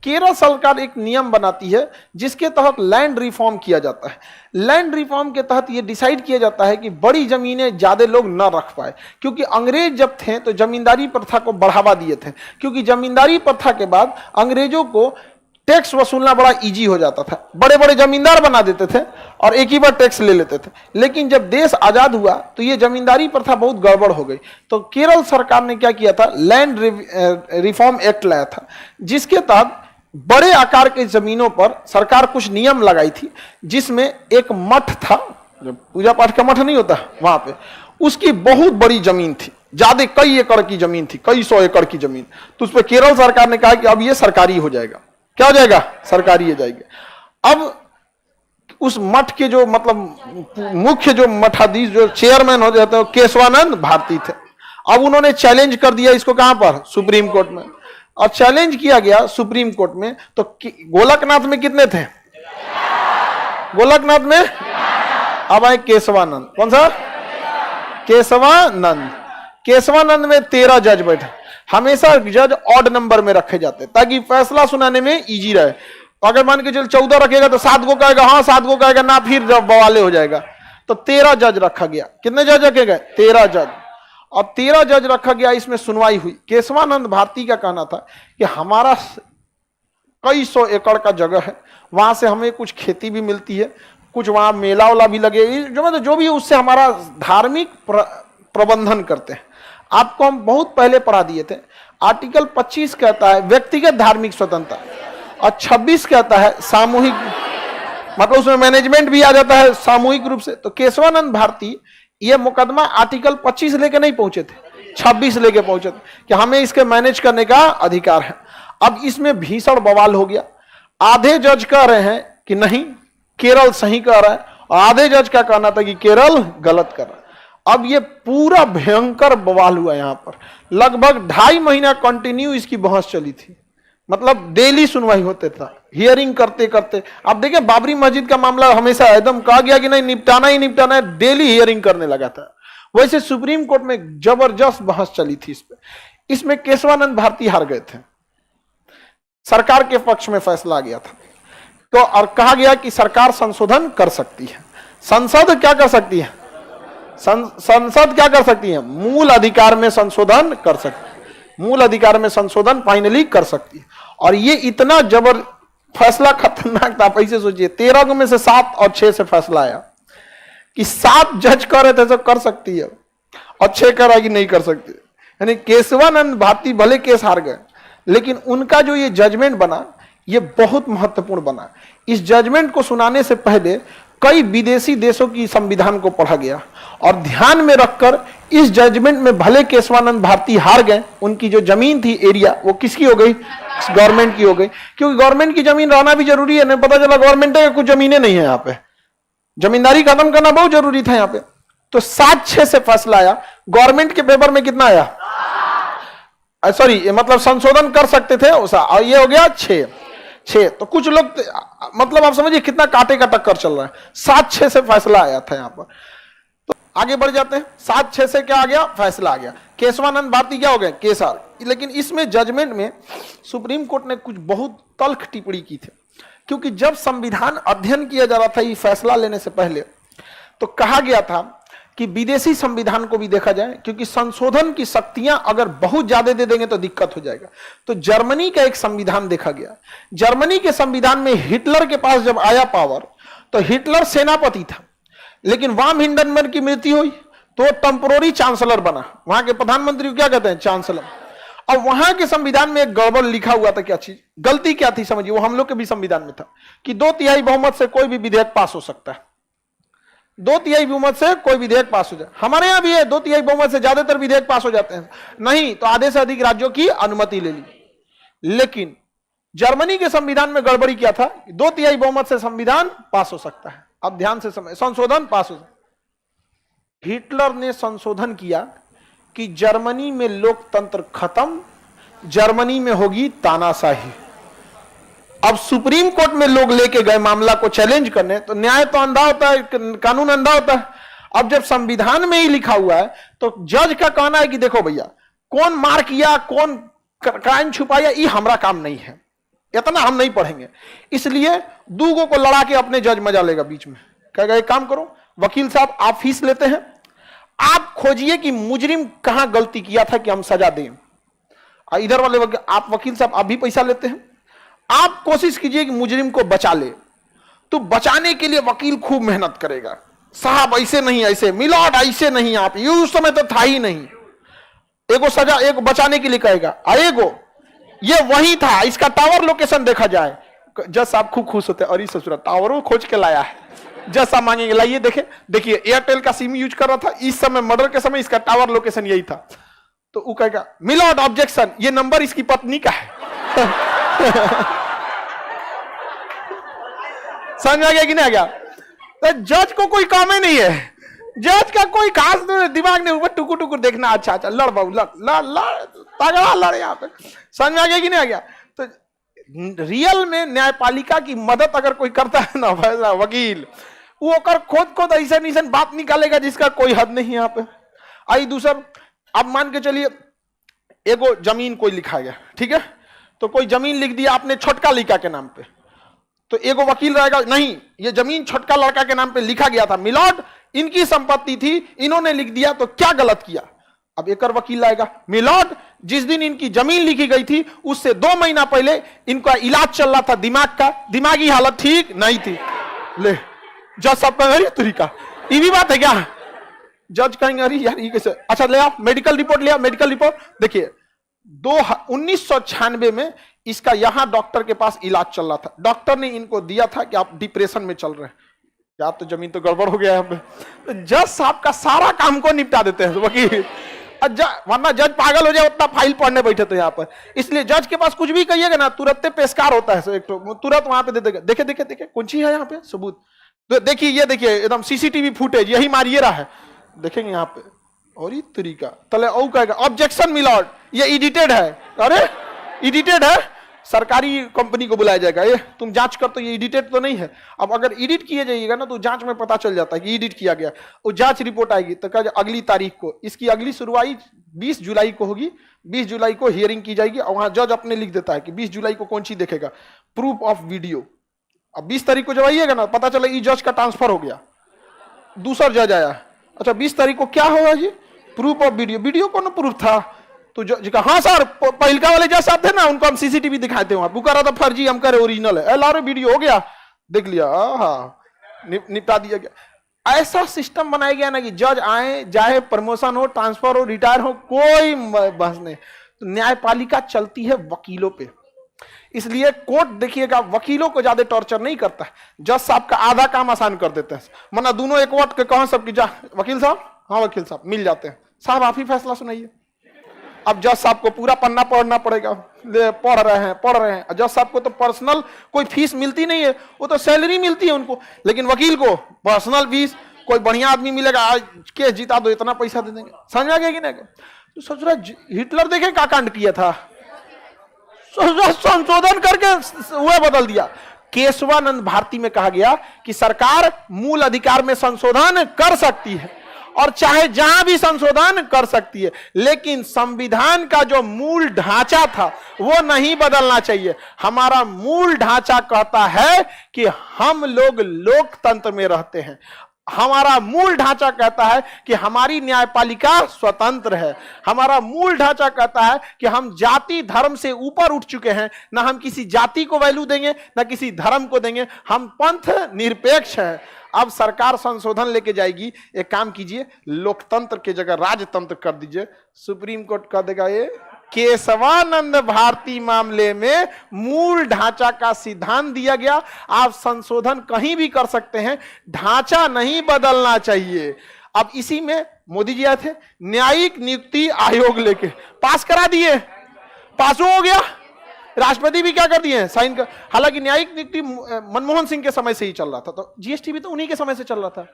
केरल सरकार एक नियम बनाती है जिसके तहत लैंड रिफॉर्म किया जाता है। लैंड रिफॉर्म के तहत यह डिसाइड किया जाता है कि बड़ी जमीनें ज्यादा लोग न रख पाए, क्योंकि अंग्रेज जब थे तो जमींदारी प्रथा को बढ़ावा दिए थे, क्योंकि जमींदारी प्रथा के बाद अंग्रेजों को टैक्स वसूलना बड़ा इजी हो जाता था, बड़े बड़े जमींदार बना देते थे और एक ही बार टैक्स ले लेते थे। लेकिन जब देश आजाद हुआ तो ये जमींदारी प्रथा बहुत गड़बड़ हो गई, तो केरल सरकार ने क्या किया था, लैंड रिफॉर्म एक्ट लाया था, जिसके तहत बड़े आकार के जमीनों पर सरकार कुछ नियम लगाई थी, जिसमें एक मठ था, जो पूजा पाठ का मठ नहीं होता वहां पे, उसकी बहुत बड़ी जमीन थी, ज्यादा कई एकड़ की जमीन थी, कई सौ एकड़ की जमीन। तो उस पर केरल सरकार ने कहा कि अब ये सरकारी हो जाएगा। क्या हो जाएगा? सरकारी हो जाएगी। अब उस मठ के जो मतलब मुख्य जो मठाधीश जो चेयरमैन हो जाते हैं केशवानंद भारती थे। अब उन्होंने चैलेंज कर दिया इसको, कहां पर? सुप्रीम कोर्ट में। और चैलेंज किया गया सुप्रीम कोर्ट में, तो गोलकनाथ में कितने थे? गोलकनाथ में अब आए केशवानंद। कौन सा? केशवानंद। केशवानंद में 13 जज बैठे। हमेशा जज ऑड नंबर में रखे जाते ताकि फैसला सुनाने में इजी रहे। अगर मान के चल 14 रखेगा तो 7 को कहेगा हाँ, 7 को कहेगा ना, फिर जब बवाले हो जाएगा। तो 13 जज रखा गया। कितने जज रखे गए? 13 जज। और 13 जज रखा गया, इसमें सुनवाई हुई। केशवानंद भारती का कहना था कि हमारा कई सौ एकड़ का जगह है, वहां से हमें कुछ खेती भी मिलती है, कुछ वहां मेला वाला भी लगे, जो मतलब जो भी उससे हमारा धार्मिक प्रबंधन करते हैं। आपको हम बहुत पहले पढ़ा दिए थे, आर्टिकल 25 कहता है व्यक्तिगत धार्मिक स्वतंत्रता, और 26 कहता है सामूहिक, मतलब उसमें मैनेजमेंट भी आ जाता है सामूहिक रूप से। तो केशवानंद भारती ये मुकदमा आर्टिकल 25 लेके नहीं पहुंचे थे, 26 लेके पहुंचे थे कि हमें इसके मैनेज करने का अधिकार है। अब इसमें भीषण बवाल हो गया। आधे जज कह रहे हैं कि नहीं केरल सही कह रहा है, और आधे जज का कहना था कि केरल गलत कर रहा है। अब ये पूरा भयंकर बवाल हुआ। यहां पर लगभग 2.5 महीना कंटिन्यू इसकी बहस चली थी, मतलब डेली सुनवाई होते था, हियरिंग करते करते। अब देखिए बाबरी मस्जिद का मामला हमेशा एकदम कहा गया कि नहीं निपटाना ही निपटाना है, डेली हियरिंग करने लगा था। वैसे सुप्रीम कोर्ट में जबरदस्त बहस चली थी इस पे। इसमें केशवानंद भारती हार गए थे, सरकार के पक्ष में फैसला आ गया था। तो और कहा गया कि सरकार संशोधन कर सकती है। संसद क्या कर सकती है? संसद क्या कर सकती है? मूल अधिकार में संशोधन कर सकती है, मूल अधिकार में संशोधन फाइनली कर सकती है। और ये इतना जबर फैसला खतरनाक था। आप ऐसे सोचिए 13 में से 7 और 6 से फैसला आया कि 7 जज कह रहे थे सब कर सकती है और 6 कह रहा कि नहीं कर सकती। यानी केशवानंद भारती भले केस हार गए, लेकिन उनका जो ये जजमेंट बना ये बहुत महत्वपूर्ण बना। इस जजमेंट को सुनाने से पहले कई विदेशी देशों की संविधान को पढ़ा गया, और ध्यान में रखकर इस जजमेंट में भले केशवानंद भारती हार गए, उनकी जो जमीन थी एरिया वो किसकी हो गई? गवर्नमेंट की हो गई, क्योंकि गवर्नमेंट की जमीन रहना भी जरूरी है। नहीं पता चला गवर्नमेंट है कुछ जमीनें नहीं है, यहाँ पे जमींदारी खत्म करना बहुत जरूरी था यहाँ पे। तो 7-6 से फैसला आया। गवर्नमेंट के पेपर में कितना आया? सॉरी मतलब संशोधन कर सकते थे और ये हो गया 6। तो कुछ लोग मतलब आप समझिए कितना कांटे का टक्कर चल रहा है। 7-6 से फैसला आया था यहाँ पर। तो आगे बढ़ जाते हैं। 7-6 से क्या आ गया? फैसला आ गया। केशवानंद भारती क्या हो गए? केस हार। लेकिन इसमें जजमेंट में सुप्रीम कोर्ट ने कुछ बहुत तल्ख टिप्पणी की थी, क्योंकि जब संविधान अध्ययन किया जा रहा था ये फैसला लेने से पहले, तो कहा गया था कि विदेशी संविधान को भी देखा जाए, क्योंकि संशोधन की शक्तियां अगर बहुत ज्यादा दे देंगे तो दिक्कत हो जाएगा। तो जर्मनी का एक संविधान देखा गया। जर्मनी के संविधान में हिटलर के पास जब आया पावर, तो हिटलर सेनापति था, लेकिन वाम हिंडनबर्ग की मृत्यु हुई तो टेम्पोररी चांसलर बना। वहां के प्रधानमंत्री को क्या कहते हैं? चांसलर। और वहां के संविधान में एक गड़बड़ लिखा हुआ था। क्या चीज? गलती क्या थी समझिए, वो हम लोग के भी संविधान में था कि 2/3 बहुमत से कोई भी विधेयक पास हो सकता है। 2/3 बहुमत से कोई विधेयक पास हो जाए। हमारे यहां भी है 2/3 बहुमत से ज्यादातर विधेयक पास हो जाते हैं, नहीं तो आधे से अधिक राज्यों की अनुमति ले ली। लेकिन जर्मनी के संविधान में गड़बड़ी क्या था? 2/3 बहुमत से संविधान पास हो सकता है। अब ध्यान से समझ, संशोधन पास हो सकता है। हिटलर ने संशोधन किया कि जर्मनी में लोकतंत्र खत्म, जर्मनी में होगी तानाशाही। अब सुप्रीम कोर्ट में लोग लेके गए मामला को चैलेंज करने, तो न्याय तो अंधा होता है, कानून अंधा होता है। अब जब संविधान में ही लिखा हुआ है, तो जज का कहना है कि देखो भैया, कौन मार किया, कौन क्राइम छुपाया, ये हमारा काम नहीं है। इतना हम नहीं पढ़ेंगे। इसलिए दूगों को लड़ा के अपने जज मजा लेगा बीच में, कहेगा एक काम करो वकील साहब आप फीस लेते हैं, आप खोजिए कि मुजरिम कहां गलती किया था कि हम सजा दें। इधर वाले आप वकील साहब आप भी पैसा लेते हैं, आप कोशिश कीजिए कि मुजरिम को बचा ले। तो बचाने के लिए वकील खूब मेहनत करेगा, साहब ऐसे नहीं ऐसे, मिलाड ऐसे नहीं, आप ये उस समय तो था ही नहीं। एगो सजा एक बचाने के लिए कहेगा, एगो ये वही था, इसका टावर लोकेशन देखा जाए। जज साहब खूब खुश होते हैं, और ससुरा टावरों खोज के लाया है। जज साहब मांगेंगे लाइए देखे, देखिए एयरटेल का सिम यूज कर रहा था इस समय, मर्डर के समय इसका टावर लोकेशन यही था। तो वो कहेगा मिलॉर्ड ऑब्जेक्शन, ये नंबर इसकी पत्नी का है। समझ आ गया कि नहीं आ गया? तो जज को कोई काम ही नहीं है, जज का कोई खास दिमाग नहीं, ऊपर टुकुर टुकुर देखना, अच्छा अच्छा लड़ बाबू लड़ लड़ लड़ तगड़ा लड़ यहाँ पे। समझ में आ गया कि नहीं आ गया? तो रियल में न्यायपालिका की मदद अगर कोई करता है ना वकील, वो कर खोद ऐसा नहीं बात निकालेगा जिसका कोई हद नहीं यहाँ पे। आई दूसरा, अब मान के चलिए एगो जमीन कोई लिखा गया, ठीक है, तो कोई जमीन लिख दिया आपने छोटका लड़का के नाम पे, तो एगो वकील रहेगा नहीं ये जमीन छोटका लड़का के नाम पे लिखा गया था, मिलॉर्ड इनकी संपत्ति थी, इन्होंने लिख दिया तो क्या गलत किया। अब एक और वकील आएगा, मिलॉर्ड जिस दिन इनकी जमीन लिखी गई थी उससे 2 महीना पहले इनका इलाज चल रहा था दिमाग का, दिमागी हालत ठीक नहीं थी। ले जज साहब का तरीका ये भी बात है क्या? जज कहेंगे अरे यार ये कैसे, अच्छा ले आओ मेडिकल रिपोर्ट, ले आओ मेडिकल रिपोर्ट। देखिए 1996 में इसका यहां डॉक्टर के पास इलाज चल रहा था, डॉक्टर ने इनको दिया था कि आप डिप्रेशन में चल रहे हैं, या तो जमीन तो गड़बड़ हो गया है। तो जज साहब का सारा काम को निपटा देते हैं वकील, वरना जज पागल हो जाए उतना फाइल पढ़ने बैठे तो यहाँ पर। इसलिए जज के पास कुछ भी कहिएगा ना तुरंत पेशकार होता है, एक तो तुरंत वहां पे दे देगा, देखे देखे देखे कौन सी है यहाँ पे सबूत, तो देखिए ये देखिए एकदम सीसीटीवी फुटेज यही मारिए रहा है, देखेंगे यहाँ पे। और ये तरीका तले ओ कहेगा ऑब्जेक्शन मिलॉर्ड ये एडिटेड है, अरे एडिटेड है, सरकारी कंपनी को बुलाया जाएगा, ये तुम जांच कर तो ये एडिटेड तो नहीं है। अब अगर एडिट किए जाइएगा ना तो जांच में पता चल जाता है कि एडिट किया गया, वो जांच रिपोर्ट आएगी तो कहा अगली तारीख को, इसकी अगली सुनवाई 20 जुलाई को होगी, 20 जुलाई को हियरिंग की जाएगी, और वहां जज अपने लिख देता है कि 20 जुलाई को कौन सी देखेगा, प्रूफ ऑफ वीडियो। अब 20 तारीख को जब आइएगा ना पता चला ये जज का ट्रांसफर हो गया, दूसरा जज आया, अच्छा 20 तारीख को क्या होगा जी, प्रूफ ऑफ वीडियो, वीडियो कौन प्रूफ था, तो जज का हाँ सर पहलका वाले जज साहब थे ना उनको हम सीसीटीवी दिखाते हैं, वो कह रहा था फर्जी, हम कह रहे ओरिजिनल है, लारे वीडियो हो गया देख लिया, हाँ निपटा दिया गया। ऐसा सिस्टम बनाया गया ना कि जज आए जाए, प्रमोशन हो, ट्रांसफर हो, रिटायर हो, कोई बहस नहीं। तो न्यायपालिका चलती है वकीलों पे, इसलिए कोर्ट देखिएगा वकीलों को ज्यादा टॉर्चर नहीं करता है, जज साहब का आधा काम आसान कर देते हैं, मना दोनों एक वक्त के कहा सबकी जा वकील साहब, हाँ वकील साहब मिल जाते हैं, साहब आप ही फैसला सुनाइए। अब जज साहब को पूरा पन्ना पढ़ना पड़ेगा, पढ़ रहे हैं। जज साहब को तो पर्सनल कोई फीस मिलती नहीं है, वो तो सैलरी मिलती है उनको, लेकिन वकील को पर्सनल फीस, कोई बढ़िया आदमी मिलेगा आज केस जीता दो इतना पैसा दे देंगे, समझ आ गया कि नहीं? तो सोच रहा हिटलर देखे क्या कांड किया था, संशोधन करके वह बदल दिया। केशवानंद भारती में कहा गया कि सरकार मूल अधिकार में संशोधन कर सकती है और चाहे जहां भी संशोधन कर सकती है, लेकिन संविधान का जो मूल ढांचा था वो नहीं बदलना चाहिए। हमारा मूल ढांचा कहता है कि हम लोग लोकतंत्र में रहते हैं, हमारा मूल ढांचा कहता है कि हमारी न्यायपालिका स्वतंत्र है, हमारा मूल ढांचा कहता है कि हम जाति धर्म से ऊपर उठ चुके हैं, ना हम किसी जाति को वैल्यू देंगे ना किसी धर्म को देंगे, हम पंथ निरपेक्ष हैं। अब सरकार संशोधन लेके जाएगी, एक काम कीजिए लोकतंत्र की जगह राजतंत्र कर दीजिए, सुप्रीम कोर्ट कह देगा ये केशवानंद भारती मामले में मूल ढांचा का सिद्धांत दिया गया, आप संशोधन कहीं भी कर सकते हैं, ढांचा नहीं बदलना चाहिए। अब इसी में मोदी जी आए थे, न्यायिक नियुक्ति आयोग लेके पास करा दिए, पास हो गया, राष्ट्रपति भी क्या कर दिए साइन कर। हालांकि न्यायिक नियुक्ति मनमोहन सिंह के समय से ही चल रहा था, तो जीएसटी भी तो उन्हीं के समय से चल रहा था,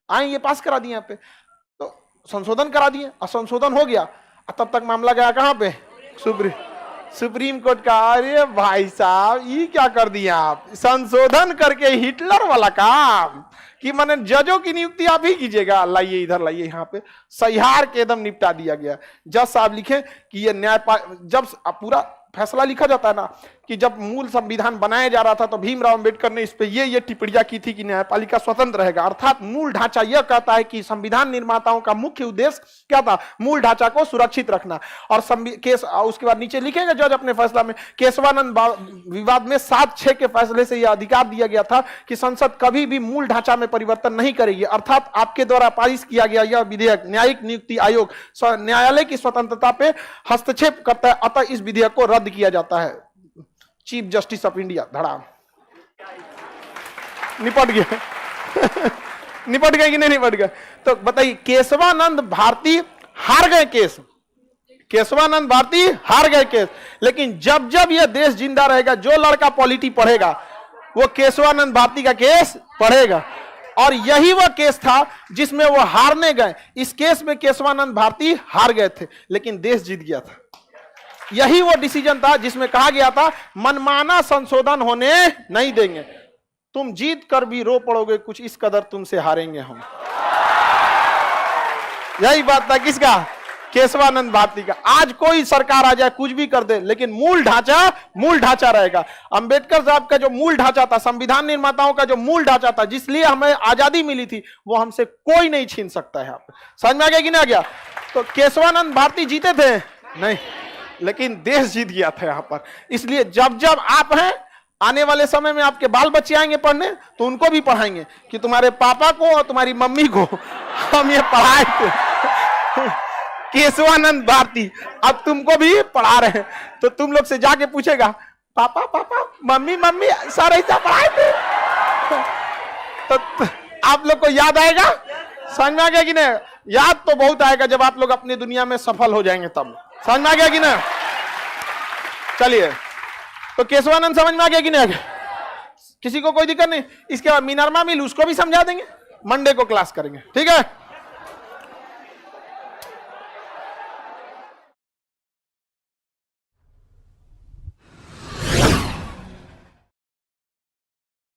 आए ये पास करा दिए यहाँ पे, तो संशोधन करा दिए, संशोधन हो गया, तब तक मामला गया कहां पे, सुप्रीम कोर्ट का। अरे भाई साहब ये क्या कर दिया आप, संशोधन करके हिटलर वाला काम, कि माने जजों की नियुक्ति आप ही कीजिएगा, लाइए इधर लाइए, यहाँ पे सहिहार के एकदम निपटा दिया गया। जज साहब लिखे कि ये जब पूरा फैसला लिखा जाता है ना कि जब मूल संविधान बनाया जा रहा था तो भीमराव अंबेडकर ने इस पे ये टिप्पणियां की थी कि न्यायपालिका स्वतंत्र रहेगा, अर्थात मूल ढांचा यह कहता है कि संविधान निर्माताओं का मुख्य उद्देश्य क्या था, मूल ढांचा को सुरक्षित रखना। और केस उसके बाद नीचे लिखेंगे जज अपने फैसला में, केशवानंद विवाद में 7-6 के फैसले से यह अधिकार दिया गया था कि संसद कभी भी मूल ढांचा में परिवर्तन नहीं करेगी, अर्थात आपके द्वारा पारित किया गया यह विधेयक न्यायिक नियुक्ति आयोग न्यायालय की स्वतंत्रता पे हस्तक्षेप करता है, अतः इस विधेयक को रद्द किया जाता है। चीफ जस्टिस ऑफ इंडिया धड़ाम निपट गया निपट गए कि नहीं निपट गए? तो बताइए, केशवानंद भारती हार गए केस, केशवानंद भारती हार गए केस, लेकिन जब जब यह देश जिंदा रहेगा जो लड़का पॉलिटी पढ़ेगा वो केशवानंद भारती का केस पढ़ेगा। और यही वह केस था जिसमें वो हारने गए। इस केस में केशवानंद भारती हार गए थे लेकिन देश जीत गया था। यही वो डिसीजन था जिसमें कहा गया था मनमाना संशोधन होने नहीं देंगे, तुम जीत कर भी रो पड़ोगे कुछ इस कदर तुमसे हारेंगे हम। यही बात था किसका? केशवानंद भारती का। आज कोई सरकार आ जाए कुछ भी कर दे लेकिन मूल ढांचा रहेगा। अंबेडकर साहब का जो मूल ढांचा था, संविधान निर्माताओं का जो मूल ढांचा था जिसलिए हमें आजादी मिली थी, वो हमसे कोई नहीं छीन सकता है। समझ में आ गया कि नहीं आ गया? तो केशवानंद भारती जीते थे नहीं, लेकिन देश जीत गया था यहां पर। इसलिए जब जब आप हैं, आने वाले समय में आपके बाल बच्चे आएंगे पढ़ने तो उनको भी पढ़ाएंगे कि तुम्हारे पापा को और तुम्हारी मम्मी को हम ये पढ़ाए थे केशवानंद भारती, अब तुमको भी पढ़ा रहे हैं। तो तुम लोग से जाके पूछेगा पापा पापा मम्मी मम्मी सर ऐसा पढ़ाए थे, तो आप लोग को याद आएगा? समझ में आ गया कि नहीं? याद तो बहुत आएगा जब आप लोग अपनी दुनिया में सफल हो जाएंगे तब। समझ में आ गया कि नहीं? चलिए, तो केशवानंद समझ में आ गया कि नहीं आ गया? किसी को कोई दिक्कत नहीं? इसके बाद मिनरमा मिल उसको भी समझा देंगे, मंडे को क्लास करेंगे, ठीक है?